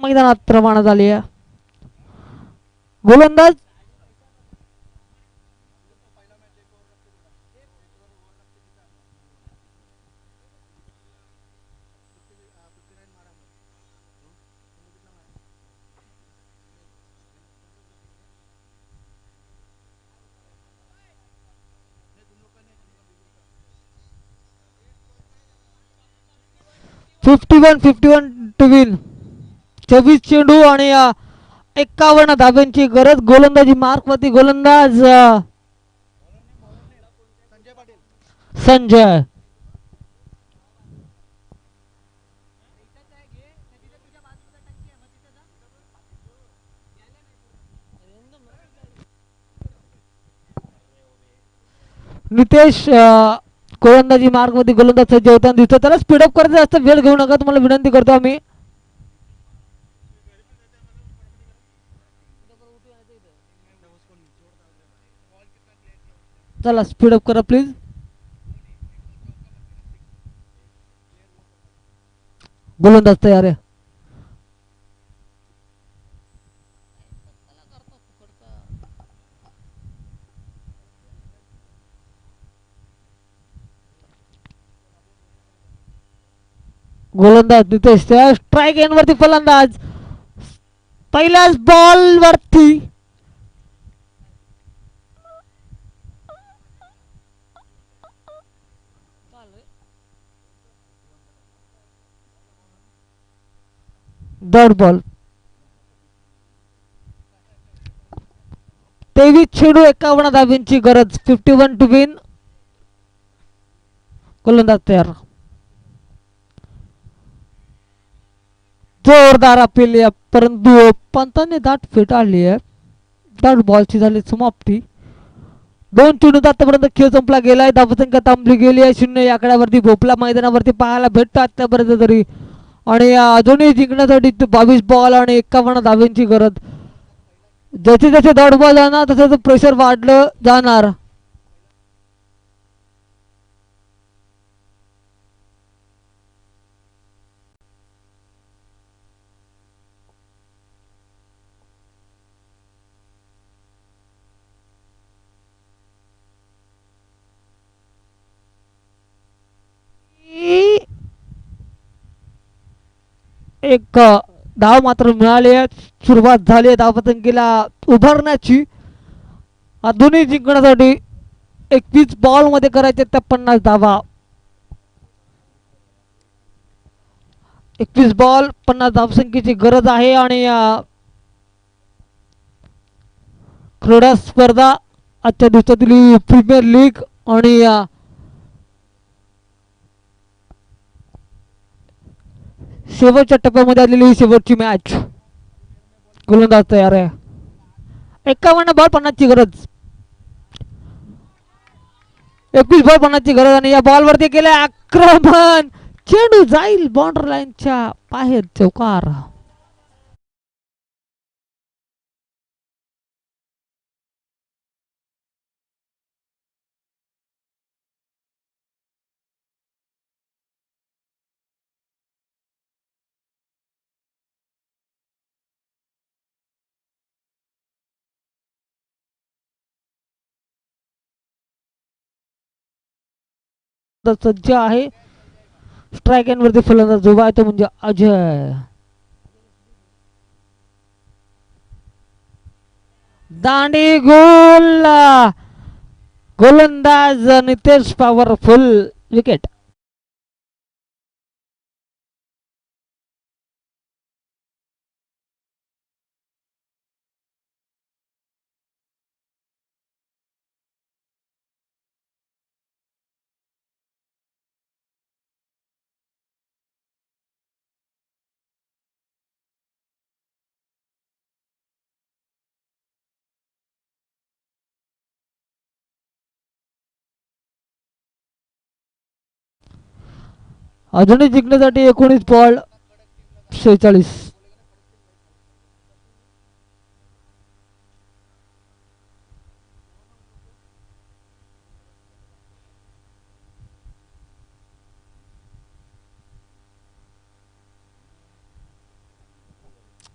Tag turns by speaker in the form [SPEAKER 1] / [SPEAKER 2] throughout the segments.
[SPEAKER 1] मैदानात रवाना झाली आहे. गोलंदाज 51-51 टू विन. 24 चेंडू आणि 51 धाब्यांची गरज. गोलंदाजी मार्क वरती गोलंदाज संजय. नितेश गोलंदाजी मार्ग मध्ये गोलंदाज सज्ज होताना दिसतो. त्याला स्पीडअप करायचं जास्त वेळ घेऊ नका, तुम्हाला विनंती करतो आम्ही. चला स्पीडअप करा प्लीज. गोलंदाज तयार आहे. गोलंदाज नितेश स्ट्राईक एंड वरती फलंदाज. पहिल्याच बॉल वरती डॉट बॉल. 23 चेंडू 51 धाब्यांची गरज. 51 टू विन. गोलंदाज तयार. जोरदार अपील आहे, परंतु पंतांनी दाट फेटाळली आहे. डॉट बॉलची झाली समाप्ती. 2 चेंडूत आतापर्यंत खेळ संपला गेलाय. धावसंख्या थांबली गेली आहे 0 या आकड्यावरती. भोपळा मैदानावरती पाहायला भेटतो आतापर्यंत तरी. आणि अजूनही जिंकण्यासाठी 22 बॉल आणि 51 धाब्यांची गरज. जसे जसे डॉट बॉल जाणार तसं प्रेशर वाढलं जाणार. एक धाव मात्र मिळाली आहे. सुरुवात झाली आहे धावपतंगीला उभारण्याची. दोन्ही जिंकण्यासाठी 21 बॉल मध्ये करायचे त्या 50 धावा. 21 बॉल 50 धावसंख्येची गरज आहे. आणि क्रीडा स्पर्धा आजच्या दिवसातील प्रीमियर लीग आणि शेवटच्या टप्प्यामध्ये आलेली ही शेवटची मॅच. गोलंदाज तयार आहे. 51 बॉल 50 ची गरज. 21 बॉल 50 ची गरज. आणि या बॉल वरती केले आक्रमण. चेंडू जाईल बाउंड्री लाईनच्या बाहेर चौकार. सज्ज आहे. स्ट्राईक एंड वरती फलंदाज उभा आहे तो म्हणजे अजय. दांडी गोल. गोलंदाज नितेश पॉवरफुल. विकेट. अजूनही जिंकण्यासाठी 19 बॉल 46.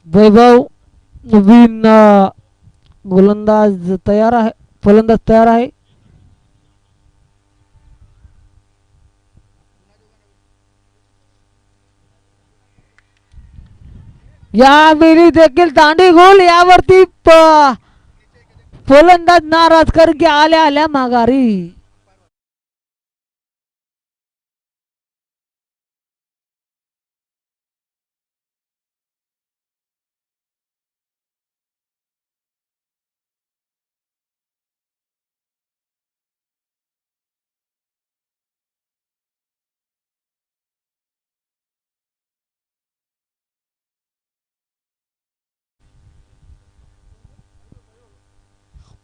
[SPEAKER 1] वैभव नवीन गोलंदाज तयार आहे, फलंदाज तयार आहे. यावेळी देखील दांडी गोल यावरती फलंदाज नाराज कारण की आल्या आल्या माघारी.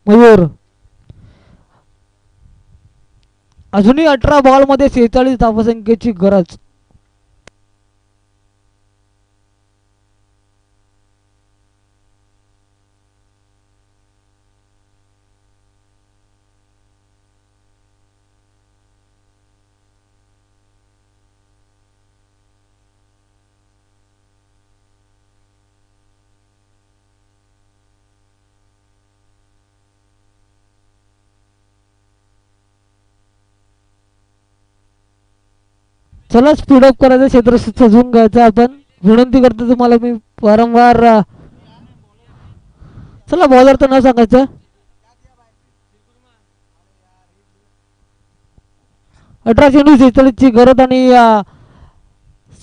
[SPEAKER 1] मयूर अजूनही 18 बॉल मध्ये 46 धावसंख्येची गरज. चला स्पीडअप करायचं, क्षेत्र सजवून घ्यायचं. आपण विनंती करतो तुम्हाला मी वारंवार. चला बॉलर तर न सांगायचं. 18 चेंडू 46 ची गरज आणि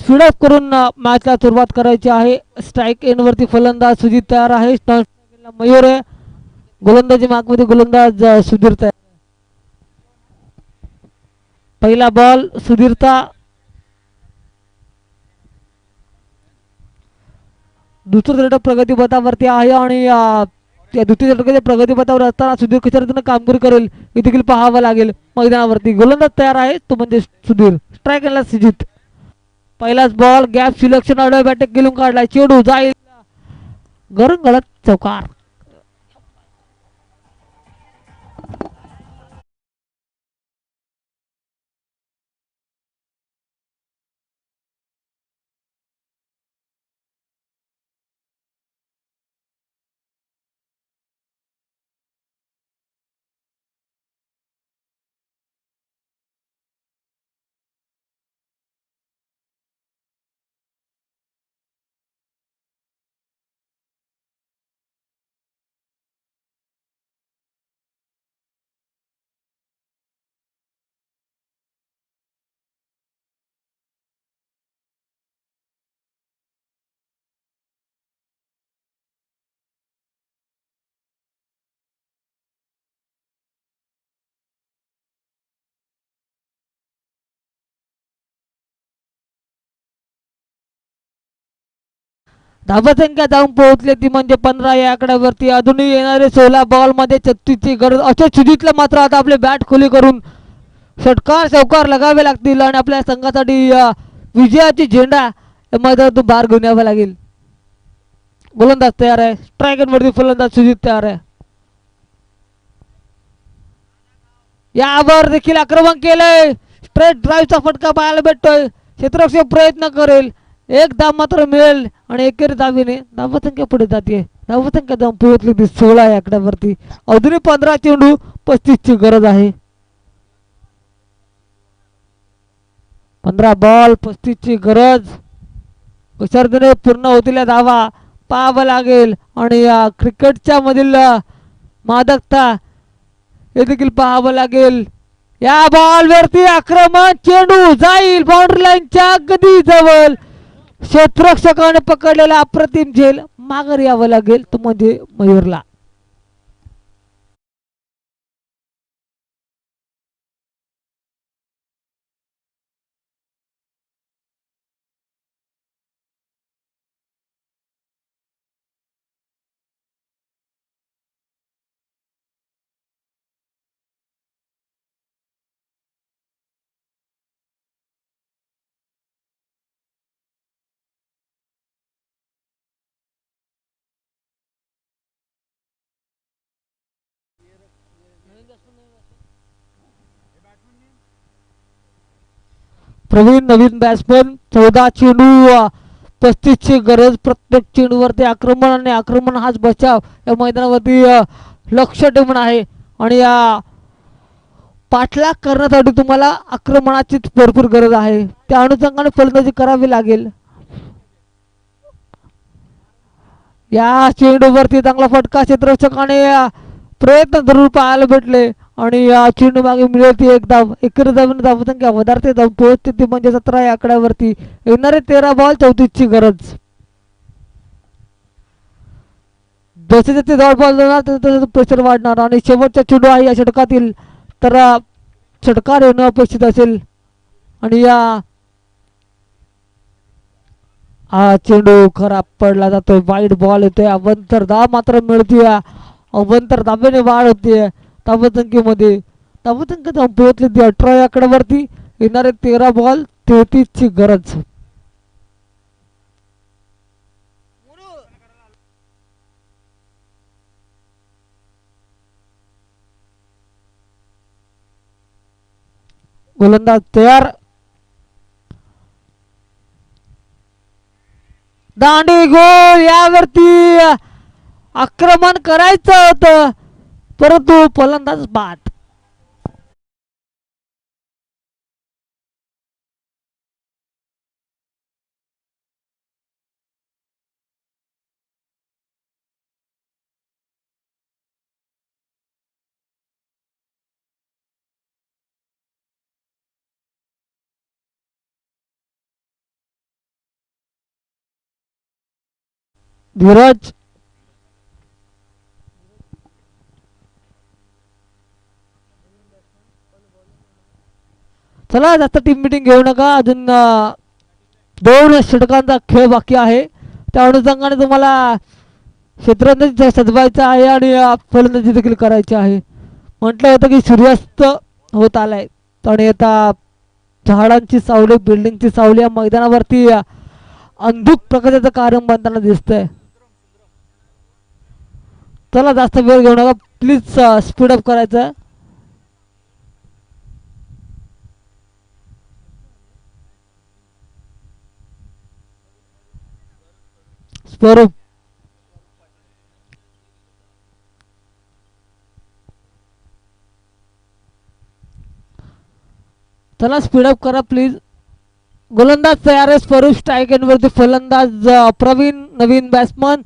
[SPEAKER 1] स्पीडअप करून मॅचला सुरुवात करायची आहे. स्ट्राईक एंड वरती फलंदाज सुजित तयार आहे. मयूर आहे. गोलंदाजी मागमध्ये गोलंदाज सुधीर. पहिला बॉल सुधीरचा. दुसरं षटक प्रगतीपथावरती आहे आणि त्या दुसऱ्या षटकाच्या प्रगतीपथावर असताना सुधीर कशा रीतीने कामगिरी करेल हे देखील पाहावं लागेल मैदानावरती. गोलंदाज तयार आहे तो म्हणजे सुधीर. स्ट्राईक एंडला सुजित. पहिलाच बॉल गॅप सिलेक्शन आडव्या बॅटक गेलून काढला. चेंडू जाईल गरम गळत चौकार. धावसंख्या जाऊन पोहोचले ती म्हणजे 15 या आकड्यावरती. अजूनही येणारे 16 बॉल मध्ये 36ची गरज. अशा सुजितला मात्र आता आपले बॅट खुली करून षटकार चौकार लगावे लागतील आणि आपल्या संघासाठी विजयाची झेंडा मैदानातून बाहेर घेऊन यावा लागेल. गोलंदाज तयार आहे. स्ट्रायकर वरती फलंदाज सुजित तयार आहे. यावर देखील आक्रमण केलंय. स्ट्रेट ड्राईव्हचा फटका पाहायला भेटतोय. क्षेत्ररक्षक प्रयत्न करेल. एक धाव मात्र मिळेल आणि एकेरी धावीने धावसंख्या पुढे जाते. धावसंख्या जाऊन पोहोचली ती 16 या आकड्यावरती. अजूनही 15 चेंडू 35 ची गरज आहे. 15 बॉल 35 ची गरज. विसर्जने पूर्ण होतील या धावा पाहावं लागेल आणि क्रिकेटच्या मधील मादकता हे देखील पाहावं लागेल. या बॉल वरती आक्रमण. चेंडू जाईल बाउंड्री लाईनच्या अगदी जवळ. क्षेत्ररक्षकाने पकडलेला अप्रतिम झेल. माघार यावं लागेल तो म्हणजे मयूरला. प्रवीण नवीन बॅट्समन. 14 चेंडू 35ची गरज. प्रत्येक चेंडूवरती आक्रमण आणि आक्रमण हाच बचाव या मैदानावरती लक्ष ठेवून आहे. आणि या पाठलाग करण्यासाठी तुम्हाला आक्रमणाची भरपूर गरज आहे. त्या अनुषंगाने फलंदाजी करावी लागेल. या चेंडूवरती चांगला फटका क्षेत्ररक्षकाने प्रयत्न जरूर पाहायला भेटले. आणि या चेंडू मागे मिळते एक धाव. एकरी धावून धावसंख्या वधारते धाव पोहोचते ती म्हणजे 17 या आकड्यावरती. येणारे 13 बॉल 34ची गरज. जसे जसे धाव बॉल जाणार तसे प्रेशर वाढणार. आणि शेवटचा चेंडू आहे या षटकातील तर षटकार येणं अपेक्षित असेल. आणि या हा चेंडू खराब पडला जातो. वाईट बॉल येतोय. अवंतर धाव मात्र मिळते. अवंतर धाब्याने वाढ होते धावसंख्येमध्ये. धावसंख्या धाव पोहोचली ती 18 या आकड्यावरती. येणारे 13 बॉल 33ची गरज. गोलंदाज तयार. दांडी गोल. यावरती आक्रमण करायचं होतं परंतु फलंदाज बाद. धीरज चला जास्त टीम मिटिंग घेऊ नका. अजून 2 षटकांचा खेळ बाकी आहे. त्या अनुषंगाने तुम्हाला क्षेत्ररक्षण सजवायचं आहे आणि फलंदाजी देखील करायची आहे. म्हटलं होतं की सूर्यास्त होत आलाय आणि आता झाडांची सावली बिल्डिंगची सावली या मैदानावरती अंधुक प्रकाशाचं कारण बनताना दिसतंय. चला जास्त वेळ घेऊ नका प्लीज. स्पीडअप करायचं. स्वरूप चला स्पीडअप करा प्लीज. गोलंदाज तयार आहे. स्वरूप स्ट्राईक एंडवरती. फलंदाज प्रवीण नवीन बॅट्समन.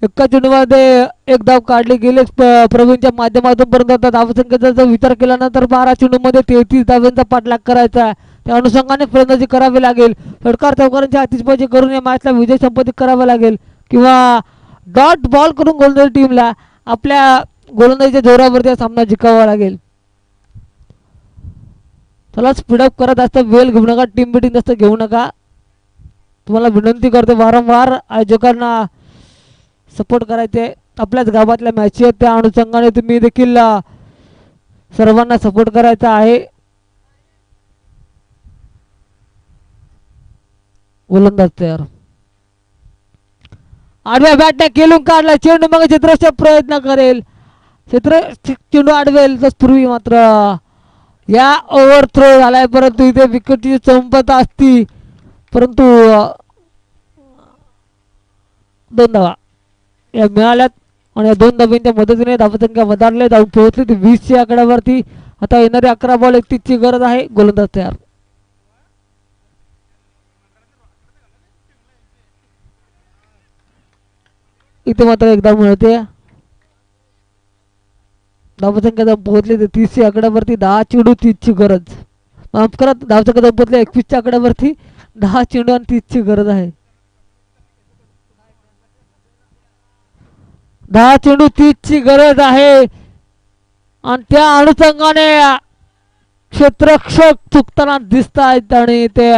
[SPEAKER 1] एका चेंडूमध्ये एक धाव काढली गेली प्रवीणच्या माध्यमातून. परंतु आता धावसंख्येचा जर विचार केला ना तर 12 चेंडूमध्ये 33 धावांचा पाठलाग करायचा आहे. त्या अनुषंगाने फलंदाजी करावी लागेल. षटकार चौकारांची आतिषबाजी करून या मॅचला विजय संपादित करावा लागेल किंवा डॉट बॉल करून गोलंदाज टीमला आपल्या गोलंदाजीच्या जोरावरती हा सामना जिंकावा लागेल. चला स्पीडअप करा. जास्त वेळ घेऊ नका. टीम मिटिंग जास्त घेऊ नका. तुम्हाला विनंती करते वारंवार आयोजकांना सपोर्ट करायचे. आपल्याच गावातल्या मॅच आहेत त्या अनुषंगाने तुम्ही देखील सर्वांना सपोर्ट करायचा आहे. गोलंदाज तयार. आडव्या बॅटने खेळून काढला चेंडू. मग क्षेत्ररक्षक प्रयत्न करेल. चेंडू आडवेल तस पूर्वी मात्र या ओव्हर थ्रो झालाय. परंतु इथे विकेटची चंपत असती. परंतु 2 धावा या मिळाल्यात आणि या 2 धावांच्या मदतीने धावसंख्या वधारले. धावून पोहोचली ती 20च्या आकड्यावरती. आता येणारे 11 बॉल 31ची गरज आहे. गोलंदाज तयार. इथे मात्र एकदा मिळते. धावसंख्या पोहोचली ते 30च्या आकड्यावरती. 10 चेंडू 30ची गरज. माफ करा धावसंख्या पोहोचले 21च्या आकड्यावरती. 10 चेंडू आणि 30ची गरज आहे. 10 चेंडू 30ची गरज आहे. आणि त्या अनुषंगाने क्षेत्ररक्षक चुकताना दिसत आहेत आणि ते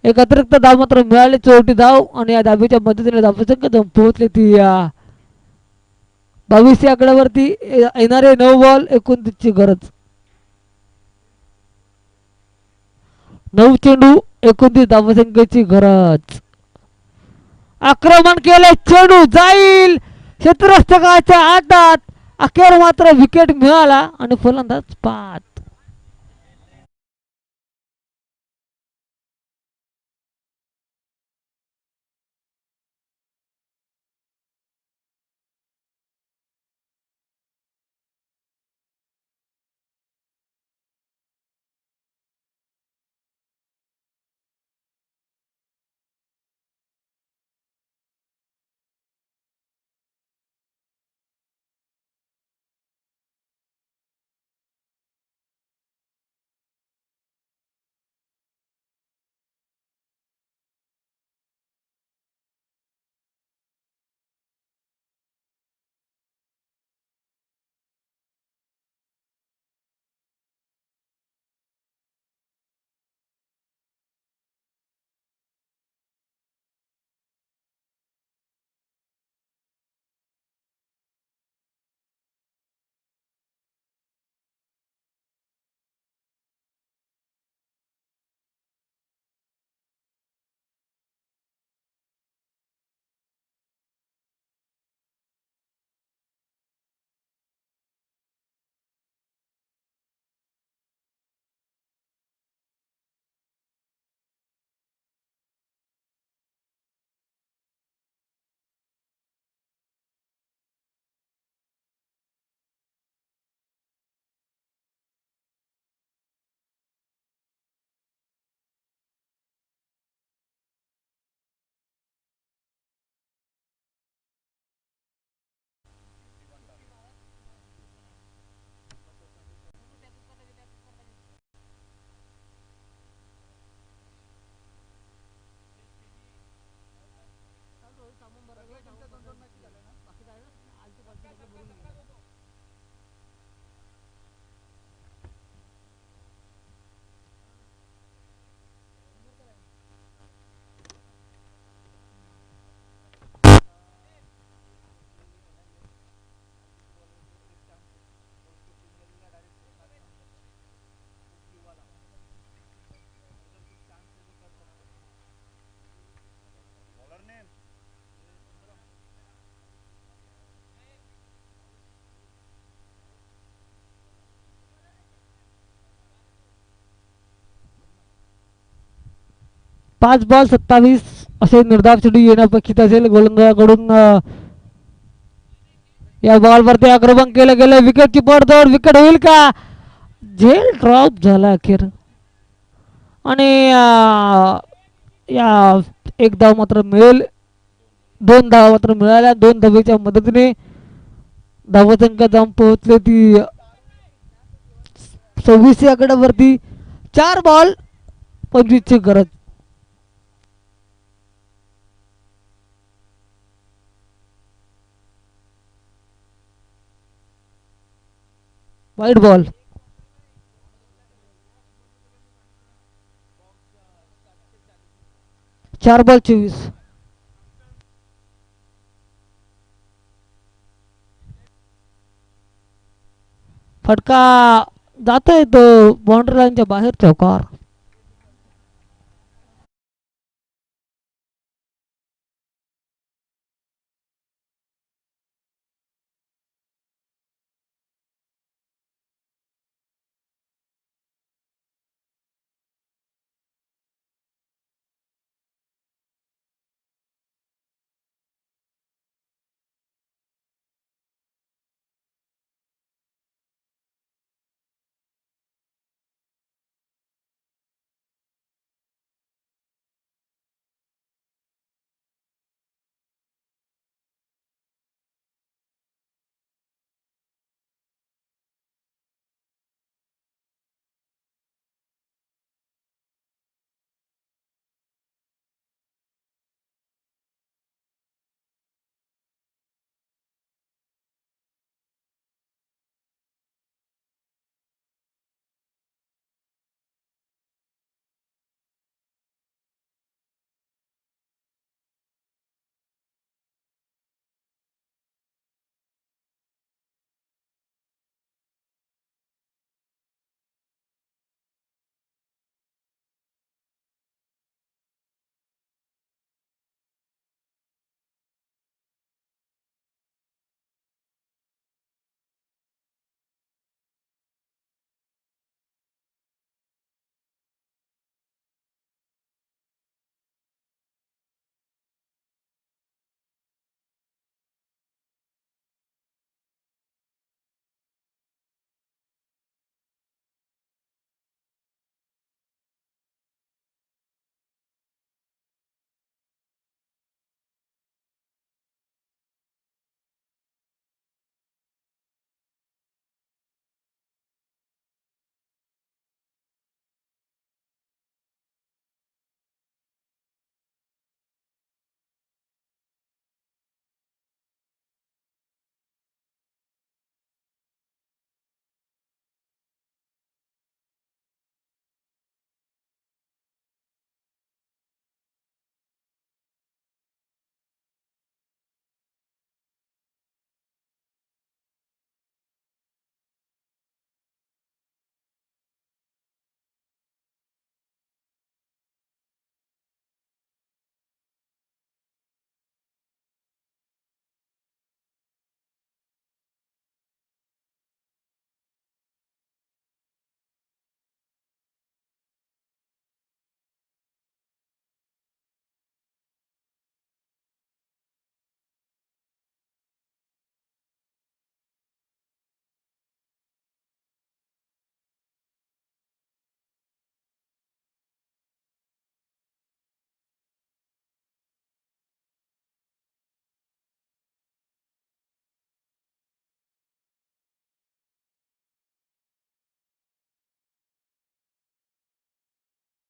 [SPEAKER 1] एक अतिरिक्त धाव मात्र मिळाली. 34 धाव आणि या धावेच्या मदतीने धावसंख्या पोहोचली ती 22 या आकड्यावरती. येणारे 9 बॉल 29ची गरज. 9 चेंडू 29 धावसंख्येची गरज. आक्रमण केले. चेंडू जाईल क्षेत्ररक्षकाच्या हातात. अखेर मात्र विकेट मिळाला आणि फलंदाज बाद. 5 बॉल 27 असे निर्धाव चेंडू येणं अपेक्षित असेल गोलंदाजाकडून. या बॉलवरती आक्रमण केलं गेलं. विकेटची पडझड. विकेट होईल का? झेल ड्रॉप झाला अखेर. आणि या एक धाव मात्र मिळेल. 2 धावा मात्र मिळाल्या. 2 धावेच्या मदतीने धावसंख्या जाऊन पोहोचले ती 26 या गडावरती. 4 बॉल 25 ची गरज. वाईट बॉल. 4 बॉल 24. फटका जातोय तो बाउंड्री लाईनच्या बाहेर चौकार.